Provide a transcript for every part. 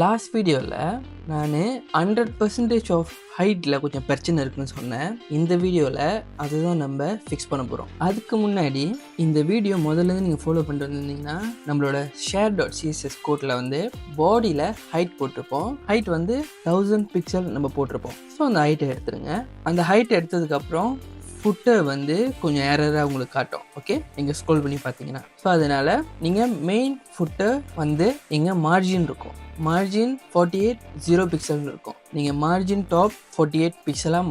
Last வீடியோவில் நான் 100% of ஹைட்டில் கொஞ்சம் பிரச்சனை இருக்குன்னு சொன்னேன். இந்த வீடியோவில் அதுதான் நம்ம ஃபிக்ஸ் பண்ண போகிறோம். அதுக்கு முன்னாடி இந்த வீடியோ முதல்ல நீங்கள் ஃபாலோ பண்ணிட்டு வந்திருந்தீங்கன்னா நம்மளோட share.css கோட்டில் வந்து பாடியில் ஹைட் போட்டிருப்போம். ஹைட் வந்து 1000 பிக்சல் நம்ம போட்டிருப்போம். ஸோ அந்த ஹைட்டை எடுத்துருங்க. அந்த ஹைட் எடுத்ததுக்கப்புறம் ஃபுட்டர் வந்து கொஞ்சம் ஏரராக உங்களுக்கு காட்டும். ஓகே, நீங்கள் ஸ்க்ரோல் பண்ணி பார்த்தீங்கன்னா. ஸோ அதனால் நீங்கள் மெயின் ஃபுட்டர் வந்து இங்கே மார்ஜின் இருக்கும். மார்ஜின் 48 0 பிக்சல் இருக்கும். நீங்கள் மார்ஜின் டாப் 48 பிக்சலாக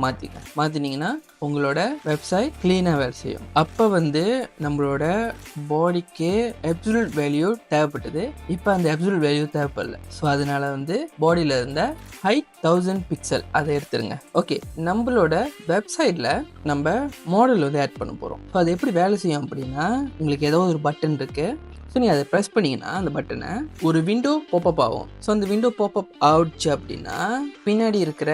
மாற்றினீங்கன்னா உங்களோட வெப்சைட் க்ளீனாக வேலை செய்யும். அப்போ வந்து நம்மளோட பாடிக்கு அப்சல்யூட் வேல்யூ தேவைப்பட்டது. இப்போ அந்த அப்சல்யூட் வேல்யூ தேவைப்படல. ஸோ அதனால் வந்து பாடியில் இருந்த ஹைட் 1000 பிக்சல் அதை எடுத்துருங்க. ஓகே, நம்மளோட வெப்சைட்டில் நம்ம மாடல் வந்து ஆட் பண்ண போகிறோம். ஸோ அது எப்படி வேலை செய்யும் அப்படின்னா, உங்களுக்கு ஏதோ ஒரு பட்டன் இருக்குது. ஸோ நீங்கள் அதை ப்ரெஸ் பண்ணிங்கன்னா அந்த பட்டனை ஒரு விண்டோ பாப்அப் ஆகும். ஸோ அந்த விண்டோ பாப்அப் ஆகிடுச்சு அப்படின்னா பின்னாடி இருக்கிற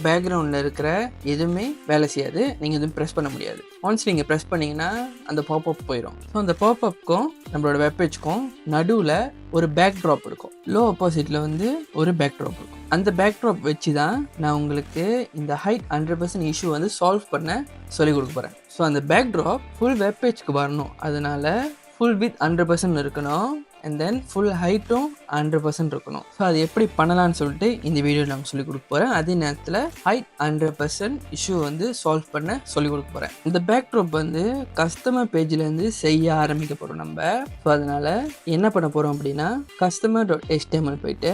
பேக்ரவுண்டில் இருக்கிற எதுவுமே வேலை செய்யாது. நீங்கள் எதுவும் ப்ரெஸ் பண்ண முடியாது. ஒன்ஸ் நீங்கள் ப்ரெஸ் பண்ணிங்கன்னா அந்த பாப்அப் போயிடும். ஸோ அந்த பாப்அப்புக்கும் நம்மளோட வெப்பேஜ்க்கும் நடுவில் ஒரு பேக் ட்ராப் இருக்கும். லோ ஆப்போசிட்டில் வந்து ஒரு பேக் ட்ராப் இருக்கும். அந்த பேக் ட்ராப் வச்சு தான் நான் உங்களுக்கு இந்த ஹைட் 100% இஷ்யூ வந்து சால்வ் பண்ண சொல்லிக் கொடுக்க போகிறேன். ஸோ அந்த பேக் ட்ராப் ஃபுல் வெப்பேஜ்க்கு வரணும். அதனால் ஃபுல் வித் 100% இருக்கணும். அண்ட் தென் ஃபுல் ஹைட்டும் 100% இருக்கணும். ஸோ அது எப்படி பண்ணலான்னு சொல்லிட்டு இந்த வீடியோ நாங்கள் சொல்லிக் கொடுக்க போகிறேன். அதே நேரத்தில் ஹைட் 100% இஷ்யூ வந்து சால்வ் பண்ண சொல்லிக் கொடுக்க போகிறேன். இந்த பேக்ட்ராப் வந்து கஸ்டமர் பேஜ்லேருந்து செய்ய ஆரம்பிக்க போகிறோம் நம்ம. ஸோ அதனால் என்ன பண்ண போகிறோம் அப்படின்னா, customer.html போயிட்டு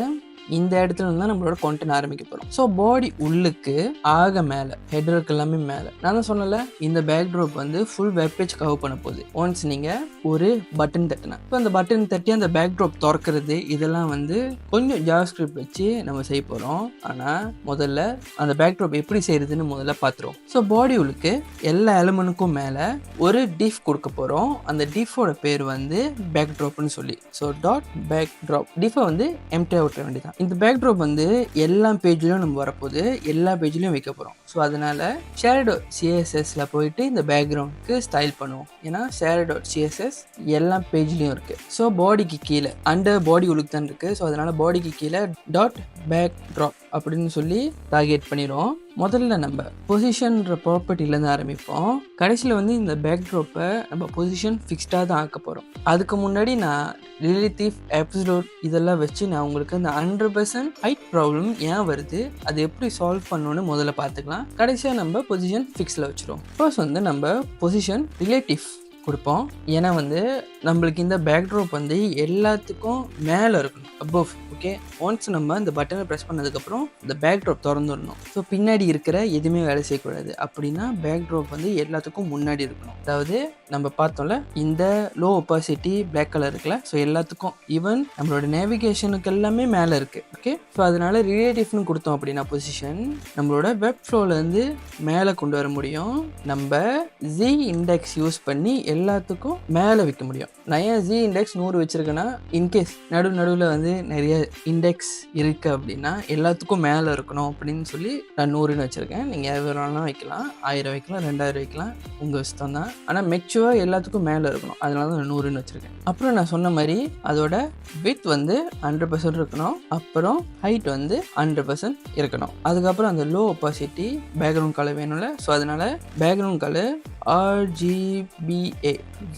இந்த இடத்துல தான் நம்மளோட கான்டென்ட் ஆரம்பிக்க போகிறோம். ஸோ பாடி உள்ளுக்கு ஆக மேலே ஹெடருக்கு எல்லாமே மேலே நான் தான் சொன்னல, இந்த பேக்ட்ராப் வந்து ஃபுல் வெப்பேஜ் கவர் பண்ண போகுது. ஒன்ஸ் நீங்கள் ஒரு பட்டன் தட்டினா, இப்போ அந்த பட்டன் தட்டி அந்த பேக்ட்ராப் திறக்கிறது இதெல்லாம் வந்து கொஞ்சம் ஜாவாஸ்கிரிப்ட் வச்சு நம்ம செய்ய போகிறோம். ஆனால் முதல்ல அந்த பேக்ட்ராப் எப்படி செய்யறதுன்னு முதல்ல பார்த்துருவோம். ஸோ பாடி உள்ளுக்கு எல்லா எலிமெண்ட்டுக்கும் மேலே ஒரு டிஃப் கொடுக்க போகிறோம். அந்த டிஃபோட பேர் வந்து பேக்ட்ராப்னு சொல்லி. ஸோ .backdrop டிஃபை வந்து எம்டியாக விட்டுற வேண்டியதான். இந்த பேக்ட்ராப் வந்து எல்லா பேஜ்லையும் நம்ம வரப்போகுது, எல்லா பேஜ்லையும் வைக்க போகிறோம். ஸோ அதனால் share.css போயிட்டு இந்த பேக்ரவுண்டுக்கு ஸ்டைல் பண்ணுவோம். ஏன்னா share.css எல்லா பேஜ்லேயும் இருக்குது. ஸோ பாடிக்கு கீழே அண்டர் பாடி உள்ளுக்கு தான் இருக்குது. ஸோ அதனால் பாடிக்கு கீழே .backdrop அப்படின்னு சொல்லி டார்கெட் பண்ணிடுவோம். முதல்ல நம்ம பொசிஷன்ற ப்ராப்பர்ட்டிலேருந்து ஆரம்பிப்போம். கடைசியில் வந்து இந்த பேக்ட்ராப்பை நம்ம பொசிஷன் ஃபிக்ஸ்டாக தான் ஆக்க போகிறோம். அதுக்கு முன்னாடி நான் ரிலேட்டிவ் அப்சல்யூட் இதெல்லாம் வச்சு நான் உங்களுக்கு அந்த 100% ஹைட் ப்ராப்ளம் ஏன் வருது, அது எப்படி சால்வ் பண்ணணும்னு முதல்ல பார்த்துக்கலாம். கடைசியாக நம்ம பொசிஷன் ஃபிக்ஸில் வச்சுருவோம். ஃபர்ஸ்ட் வந்து நம்ம பொசிஷன் ரிலேட்டிவ் கொடுப்போம். ஏன்னா வந்து நம்மளுக்கு இந்த பேக்ட்ராப் வந்து எல்லாத்துக்கும் மேலே இருக்கணும், அபவ். ஓகே, ஒன்ஸ் நம்ம இந்த பட்டனை ப்ரெஸ் பண்ணதுக்கப்புறம் இந்த பேக்ட்ராப் திறந்துடணும். ஸோ பின்னாடி இருக்கிற எதுவுமே வேலை செய்யக்கூடாது. அப்படின்னா பேக்ட்ராப் வந்து எல்லாத்துக்கும் முன்னாடி இருக்கணும். அதாவது நம்ம பார்த்தோம்ல, இந்த லோ ஒப்பாசிட்டி பிளாக் கலர் இருக்குல்ல, ஸோ எல்லாத்துக்கும் ஈவன் நம்மளோட நேவிகேஷனுக்கு எல்லாமே மேலே இருக்குது. ஓகே, ஸோ அதனால ரிலேட்டிவ்னு கொடுத்தோம் அப்படின்னா பொசிஷன் நம்மளோட வெப் ஃப்ளோலேருந்து மேலே கொண்டு வர முடியும். நம்ம ஜி இண்டெக்ஸ் யூஸ் பண்ணி எல்லாத்துக்கும் மேலே வைக்க முடியும். நான் ஏன் ஜி இண்டெக்ஸ் 100 வச்சுருக்கேன்னா, இன்கேஸ் நடுவில் வந்து நிறைய இண்டெக்ஸ் இருக்குது அப்படின்னா எல்லாத்துக்கும் மேலே இருக்கணும் அப்படின்னு சொல்லி நான் 100ன்னு வச்சுருக்கேன். நீங்கள் எவ்வளோலாம் வைக்கலாம், 1000 வைக்கலாம், 2000 வைக்கலாம், உங்கள் இஷ்டம் தான். ஆனால் மெச்சுவாக எல்லாத்துக்கும் மேலே இருக்கணும். அதனால தான் நான் 100ன்னு வச்சுருக்கேன். அப்புறம் நான் சொன்ன மாதிரி அதோட வித் வந்து 100% இருக்கணும். அப்புறம் ஹைட் வந்து 100% இருக்கணும். அதுக்கப்புறம் அந்த லோ ஒப்பாசிட்டி பேக்ரவுண்ட் கலர் வேணும்ல. ஸோ அதனால் பேக்ரவுண்ட் கலர் RGBA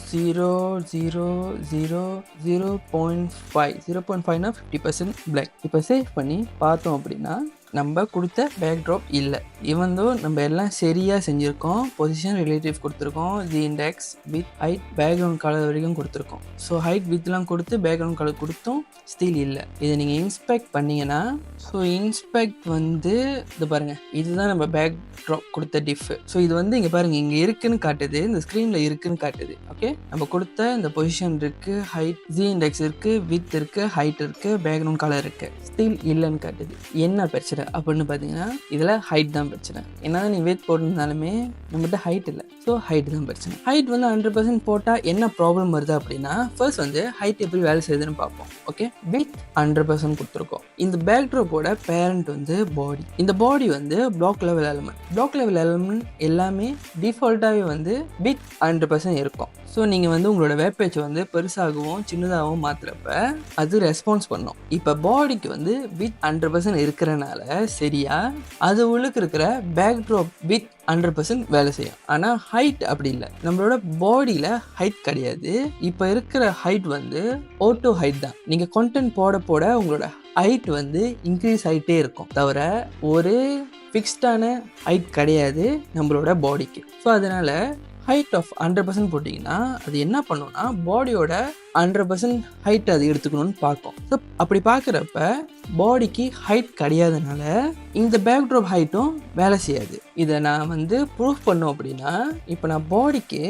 0.5 50% பிளாக். இப்போ சேவ் பண்ணி பார்த்தோம் அப்படின்னா நம்ம கொடுத்த பேக்ட்ராப் இல்லை. ஈவன் தோ நம்ம எல்லாம் சரியாக செஞ்சுருக்கோம். பொசிஷன் ரிலேட்டிவ் கொடுத்துருக்கோம், z index with height background colour வரைக்கும் கொடுத்துருக்கோம். ஸோ ஹைட் வித்லாம் கொடுத்து பேக்ரவுண்ட் கலர் கொடுத்தும் ஸ்டில் இல்லை. இதை நீங்கள் இன்ஸ்பெக்ட் பண்ணிங்கன்னா, ஸோ இன்ஸ்பெக்ட் வந்து இது பாருங்கள், இதுதான் நம்ம பேக்ட்ராப் கொடுத்த டிஃப். ஸோ இது வந்து இங்கே பாருங்கள், இங்கே இருக்குன்னு காட்டுது, இந்த ஸ்க்ரீனில் இருக்குன்னு காட்டுது. ஓகே, நம்ம கொடுத்த இந்த பொசிஷன் இருக்குது, ஹைட் ஜி இண்டெக்ஸ் இருக்குது, வித் இருக்குது, ஹைட் இருக்குது, பேக்ரவுண்ட் கலர் இருக்குது, ஸ்டில் இல்லைன்னு காட்டுது. என்ன பிரச்சனை அப்படின்னு பார்த்தீங்கன்னா இதில் ஹைட் தான் பிரச்சனை. ஏன்னா நீ வெயிட் போட்டிருந்தாலுமே நம்மகிட்ட ஹைட் இல்லை. ஸோ ஹைட் தான் பிரச்சனை. ஹைட் வந்து 100% போட்டால் என்ன ப்ராப்ளம் வருது அப்படின்னா, ஃபர்ஸ்ட் வந்து ஹைட் எப்படி வேலை செய்யுதுன்னு பார்ப்போம். ஓகே, வித் 100% கொடுத்துருக்கோம். இந்த பேக்ட்ராப்போட பேரண்ட் வந்து பாடி. இந்த பாடி வந்து block level element. Block level element எல்லாமே டிஃபால்ட்டாகவே வந்து வித் 100% இருக்கும். ஸோ நீங்கள் வந்து உங்களோட வெப் பேஜ் வந்து பெருசாகவும் சின்னதாகவும் மாற்றுறப்ப அது ரெஸ்பான்ஸ் பண்ணும். இப்போ பாடிக்கு வந்து வித் 100% இருக்கிறனால சரியா அது உள்ளுக்கு இருக்கிற பேக்ட்ராப் வித் 100% வேலை செய்யும். ஆனால் ஹைட் அப்படி இல்லை. நம்மளோட பாடியில் ஹைட் கிடையாது. இப்போ இருக்கிற ஹைட் வந்து ஆட்டோ ஹைட் தான். நீங்கள் கண்டென்ட் போட போட உங்களோட ஹைட் வந்து இன்க்ரீஸ் ஆகிட்டே இருக்கும், தவிர ஒரு ஃபிக்ஸ்டான ஹைட் கிடையாது நம்மளோட பாடிக்கு. ஸோ அதனால் ஹைட் ஆஃப் 100% போட்டிங்கன்னா அது என்ன பண்ணுன்னா பாடியோட 100% ஹைட் அது எடுத்துக்கணும்னு பார்க்கும். ஸோ அப்படி பார்க்குறப்ப பாடிக்கு ஹைட் கிடையாதுனால இந்த பேக்ட்ராப் ஹைட்டும் வேலை செய்யாது. இதை நான் வந்து ப்ரூஃப் பண்ணோம் அப்படின்னா, இப்போ நான் பாடிக்கு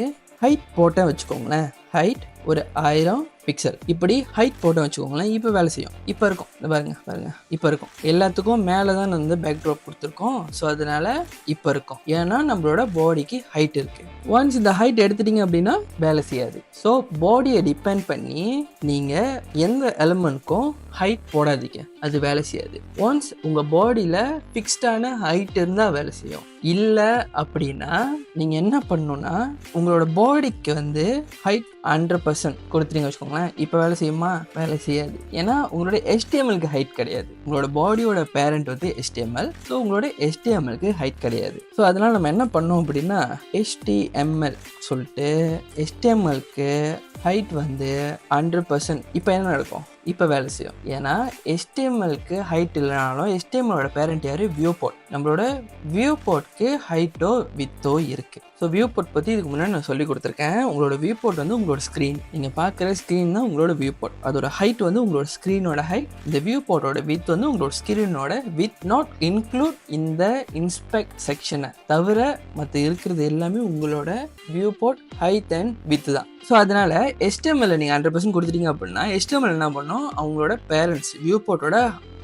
ஹைட் போட்டேன் வச்சுக்கோங்களேன், ஹைட் ஒரு 1000 பிக்சல் இப்படி ஹைட் போட்டோம் வச்சுக்கோங்களேன், இப்போ வேலை செய்யும். இப்போ இருக்கும், பாருங்க இப்போ இருக்கும். எல்லாத்துக்கும் மேலே தான் வந்து பேக்ட்ராப் கொடுத்துருக்கோம். ஸோ அதனால இப்போ இருக்கும், ஏன்னா நம்மளோட பாடிக்கு ஹைட் இருக்குது. ஒன்ஸ் இந்த ஹைட் எடுத்துட்டிங்க அப்படின்னா வேலை செய்யாது. ஸோ பாடியை டிபெண்ட் பண்ணி நீங்கள் எந்த எலிமெண்ட்க்கும் ஹைட் போடாதீங்க, அது வேலை செய்யாது. ஒன்ஸ் உங்கள் பாடியில் ஃபிக்ஸ்டான ஹைட் இருந்தால் வேலை செய்யும். இல்லை அப்படின்னா நீங்கள் என்ன பண்ணணுன்னா உங்களோட பாடிக்கு வந்து ஹைட் 100% கொடுத்துட்டீங்க வச்சுக்கோங்களேன், இப்போ வேலை செய்யுமா? வேலை செய்யாது. ஏன்னா உங்களோட HTMLக்கு ஹைட் கிடையாது. உங்களோட பாடியோட பேரண்ட் வந்து HTML. ஸோ உங்களோட HTMLக்கு ஹைட் கிடையாது. ஸோ அதனால் நம்ம என்ன பண்ணோம் அப்படின்னா HTML சொல்லிட்டு HTMLக்கு ஹைட் வந்து 100%. இப்போ என்ன நடக்கும்? இப்போ வேலை செய்யும். ஏன்னா HTMLக்கு ஹைட் இல்லைனாலும் HTMLோட பேரண்ட் யார்? வியூபோர்ட். நம்மளோட வியூபோர்ட்க்கு ஹைட்டோ வித்தோ இருக்குது. ஸோ வியூபோர்ட் பற்றி இதுக்கு முன்னாடி நான் சொல்லி கொடுத்துருக்கேன். உங்களோட வியூபோர்ட் வந்து உங்களோட ஸ்க்ரீன். நீங்கள் பார்க்குற ஸ்க்ரீன் தான் உங்களோட வியூபோர்ட். அதோட ஹைட் வந்து உங்களோட ஸ்க்ரீனோட ஹைட். இந்த வியூபோர்ட்டோட வித் வந்து உங்களோட ஸ்க்ரீனோட வித். நாட் இன்க்ளூட் இந்த இன்ஸ்பெக்ட் செக்ஷனை தவிர மற்ற இருக்கிறது எல்லாமே உங்களோட வியூபோர்ட் ஹைட் அண்ட் வித் தான். ஸோ அதனால் HTML நீங்கள் 100% கொடுத்துட்டீங்க அப்படின்னா HTML என்ன பண்ணும்? அவங்களோட பேரண்ட்ஸ் வியூபோர்ட்டோட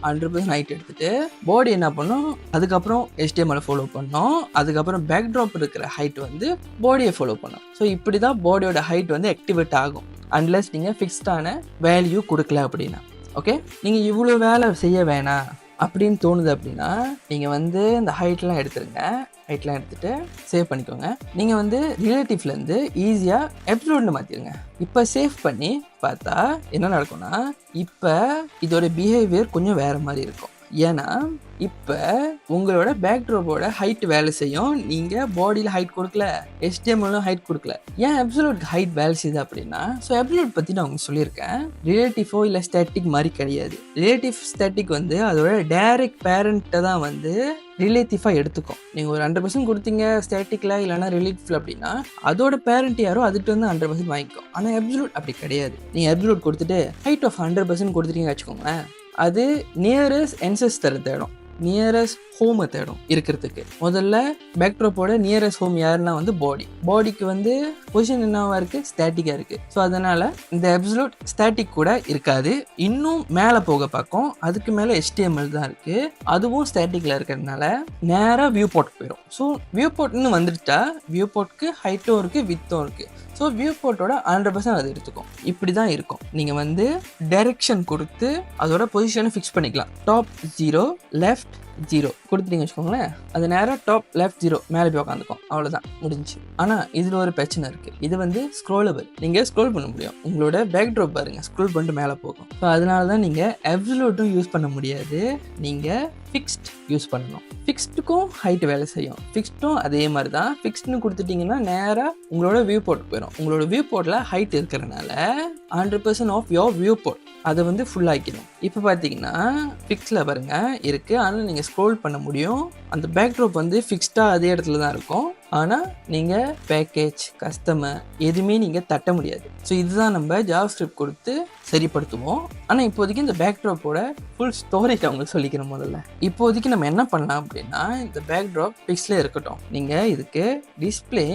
100% ஹைட் எடுத்துகிட்டு பாடி என்ன பண்ணும்? அதுக்கப்புறம் HTML ஃபாலோ பண்ணோம். அதுக்கப்புறம் பேக்ட்ராப் இருக்கிற ஹைட் வந்து பாடியை ஃபாலோ பண்ணும். ஸோ இப்படி தான் பாடியோட ஹைட் வந்து ஆக்டிவேட் ஆகும், அன்லெஸ் நீங்கள் ஃபிக்ஸ்டான வேல்யூ கொடுக்கல அப்படின்னா. ஓகே, நீங்கள் இவ்வளோ வேலை செய்ய வேணாம் அப்படின்னு தோணுது அப்படின்னா நீங்கள் வந்து இந்த ஹைட்லாம் எடுத்துருங்க. ஹைட்லாம் எடுத்துகிட்டு சேவ் பண்ணிக்கோங்க. நீங்கள் வந்து ரிலேட்டிவ்லேருந்து ஈஸியாக எப்சலூட்னு மாற்றிடுங்க. இப்போ சேவ் பண்ணி பார்த்தா என்ன நடக்கும்னா, இப்போ இதோட பிஹேவியர் கொஞ்சம் வேறு மாதிரி இருக்கும். ஏன்னா இப்போ உங்களோட பேக்ட்ராப்போட ஹைட் வேலை செய்யும். நீங்கள் பாடியில் ஹைட் கொடுக்கல, HTMLலும் ஹைட் கொடுக்கல. ஏன் அப்சல்யூட் ஹைட் வேலை செய்யுது அப்படின்னா, ஸோ அப்சல்யூட் பற்றி நான் உங்களுக்கு சொல்லியிருக்கேன். ரிலேட்டிவோ இல்லை ஸ்டாட்டிக் மாதிரி கிடையாது. ரிலேட்டிவ் ஸ்டாட்டிக் வந்து அதோட டைரக்ட் பேரண்ட்டை தான் வந்து ரிலேட்டிவாக எடுத்துக்கும். நீங்கள் ஒரு 100% கொடுத்தீங்க ஸ்டாட்டிக்கில் இல்லைனா ரிலேட்டிவ்ல அப்படின்னா அதோட பேரண்ட் யாரோ அதுட்டு வந்து 100% வாங்கிக்கும். ஆனால் அப்சல்யூட் அப்படி கிடையாது. நீங்கள் அப்சல்யூட் கொடுத்துட்டு ஹைட் ஆஃப் 100% கொடுத்துட்டீங்க வச்சுக்கோங்களேன், அது நியரஸ்ட் ancestor தேடும், நியரஸ்ட் ஹோமை தேடும் இருக்கிறதுக்கு. முதல்ல பேக்ட்ராப்போட நியரஸ்ட் ஹோம் யாருன்னா வந்து பாடிக்கு வந்து பொசிஷன் என்னவா இருக்குது? ஸ்டாட்டிக்காக இருக்குது. ஸோ அதனால் இந்த அப்சல்யூட் ஸ்டாட்டிக் கூட இருக்காது. இன்னும் மேலே போக பார்க்கும், அதுக்கு மேலே HTML தான் இருக்குது, அதுவும் ஸ்டாட்டிக்கில் இருக்கிறதுனால நேராக வியூபோர்ட் போயிடும். ஸோ வியூபோர்ட்னு வந்துட்டா வியூபோர்ட்க்கு ஹைட்டும் இருக்குது வித்தும் இருக்குது. ஸோ வியூபோர்ட்டோட 100% அது எடுத்துக்கும். இப்படி தான் இருக்கும். நீங்கள் வந்து டைரெக்ஷன் கொடுத்து அதோட பொசிஷனை ஃபிக்ஸ் பண்ணிக்கலாம். டாப் 0 லெஃப்ட் 0 கொடுத்துட்டீங்க வச்சுக்கோங்களேன், அது நேராக டாப் லெஃப்ட் 0 மேலே போய் உட்காந்துக்கும். அவ்வளோதான், முடிஞ்சு. ஆனால் இதில் ஒரு பிரச்சனை இருக்குது. இது வந்து ஸ்க்ரோலபிள். நீங்கள் ஸ்க்ரோல் பண்ண முடியும். உங்களோட பேக்ட்ராப் பாருங்கள், ஸ்க்ரோல் பண்ணிட்டு மேலே போகும். ஸோ அதனால தான் நீங்கள் அப்சல்யூட்டும் யூஸ் பண்ண முடியாது, நீங்கள் ஃபிக்ஸ்ட் யூஸ் பண்ணணும். ஃபிக்ஸ்டுக்கும் ஹைட் வேலை செய்யும், ஃபிக்ஸ்டும் அதே மாதிரி தான். ஃபிக்ஸ்ட்னு கொடுத்துட்டிங்கன்னா நேராக உங்களோட வியூ போர்ட் போயிடும். உங்களோட வியூ போர்ட்டில் ஹைட் இருக்கிறனால 100% ஆஃப் யோர் வியூ போர்ட் அதை வந்து ஃபுல் ஆக்கிடும். இப்போ பார்த்தீங்கன்னா ஃபிக்ஸில் பாருங்கள் இருக்குது, ஆனால் நீங்கள் ஸ்க்ரோல் பண்ண முடியும். அந்த பேக்ட்ராப் வந்து ஃபிக்ஸ்டாக அதே இடத்துல தான் இருக்கும். ஆனால் நீங்கள் பேக்கேஜ் கஸ்டமர் எதுவுமே நீங்கள் தட்ட முடியாது. ஸோ இதுதான் நம்ம ஜாவாஸ்கிரிப்ட் கொடுத்து சரிப்படுத்துவோம். ஆனால் இப்போதைக்கு இந்த பேக்ட்ராப்போட ஃபுல் ஸ்டோரேஜ் அவங்களுக்கு சொல்லிக்கிறோம். முதல்ல இப்போதைக்கு நம்ம என்ன பண்ணலாம் அப்படின்னா, இந்த பேக்ட்ராப் பிக்ஸ்ல இருக்கட்டும், நீங்கள் இதுக்கு டிஸ்பிளே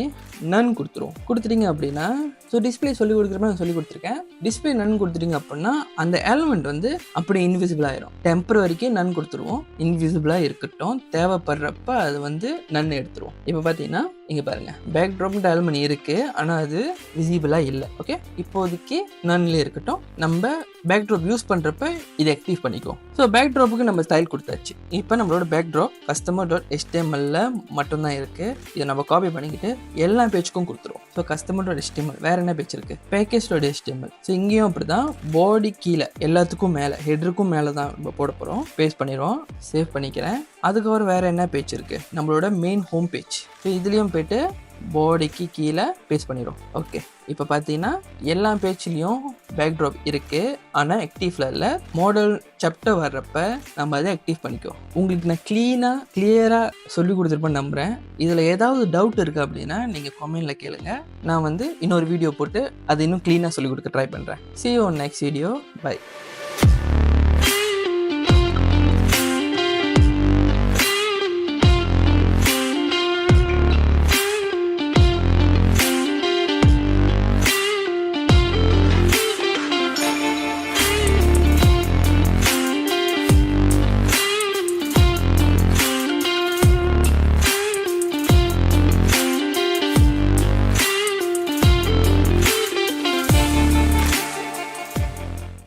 நன் கொடுத்துட்டீங்க அப்படின்னா, ஸோ டிஸ்பிளே சொல்லி கொடுக்குறப்ப நான் சொல்லி கொடுத்துருக்கேன். டிஸ்பிளே நன் கொடுத்துட்டீங்க அப்படின்னா அந்த எலமெண்ட் வந்து அப்படி இன்விசிபிள் ஆயிரும். டெம்பரரிக்கு நன் கொடுத்துருவோம், இன்விசிபிளாக இருக்கட்டும், தேவைப்படுறப்ப அது வந்து நன் எடுத்துருவோம். இப்போ பார்த்தீங்கன்னா இங்கே பாருங்கள், பேக்ட்ராப்ன்ற எலமெண்ட் இருக்குது, ஆனால் அது விசிபிளாக இல்லை. ஓகே, இப்போதைக்கு நன்லேயே இருக்கட்டும். நம்ம பேக்ட்ராப் யூஸ் பண்ணுறப்ப இதை ஆக்டிவ் பண்ணிக்குவோம். ஸோ பேக்ட்ராப்புக்கு நம்ம ஸ்டைல் கொடுத்தாச்சு. இப்போ நம்மளோட பேக்ட்ராப் customer.html மட்டும்தான் இருக்குது. இதை நம்ம காப்பி பண்ணிக்கிட்டு எல்லா பேஜுக்கும் கொடுத்துருவோம். ஸோ customer.html வேறு என்ன பேஜ் இருக்குது, package.html. ஸோ இங்கேயும் அப்படி தான், பாடி கீழே எல்லாத்துக்கும் மேலே ஹெட்ருக்கும் மேலே தான் நம்ம போட போகிறோம். பேஸ்ட் பண்ணிடுவோம், சேவ் பண்ணிக்கிறேன். அதுக்கப்புறம் வேறு என்ன பேஜ் இருக்குது, நம்மளோட மெயின் ஹோம் பேஜ். ஸோ இதுலேயும் போய்ட்டு பாடிக்கு கீழே பேஸ்ட் பண்ணிடும். ஓகே, இப்போ பார்த்தீங்கன்னா எல்லா பேஜ்லேயும் பேக்ட்ராப் இருக்குது, ஆனால் ஆக்டிவ்ல இல்லை. மாடல் சாப்டர் வர்றப்ப நம்ம அதை ஆக்டிவ் பண்ணிக்குவோம். உங்களுக்கு நான் கிளியராக சொல்லி கொடுத்துருப்பேன்னு நம்புகிறேன். இதில் ஏதாவது டவுட் இருக்குது அப்படின்னா நீங்கள் கமெண்ட்டில் கேளுங்க. நான் வந்து இன்னொரு வீடியோ போட்டு அதை இன்னும் க்ளீனாக சொல்லி கொடுக்க ட்ரை பண்ணுறேன். See you on next video. Bye.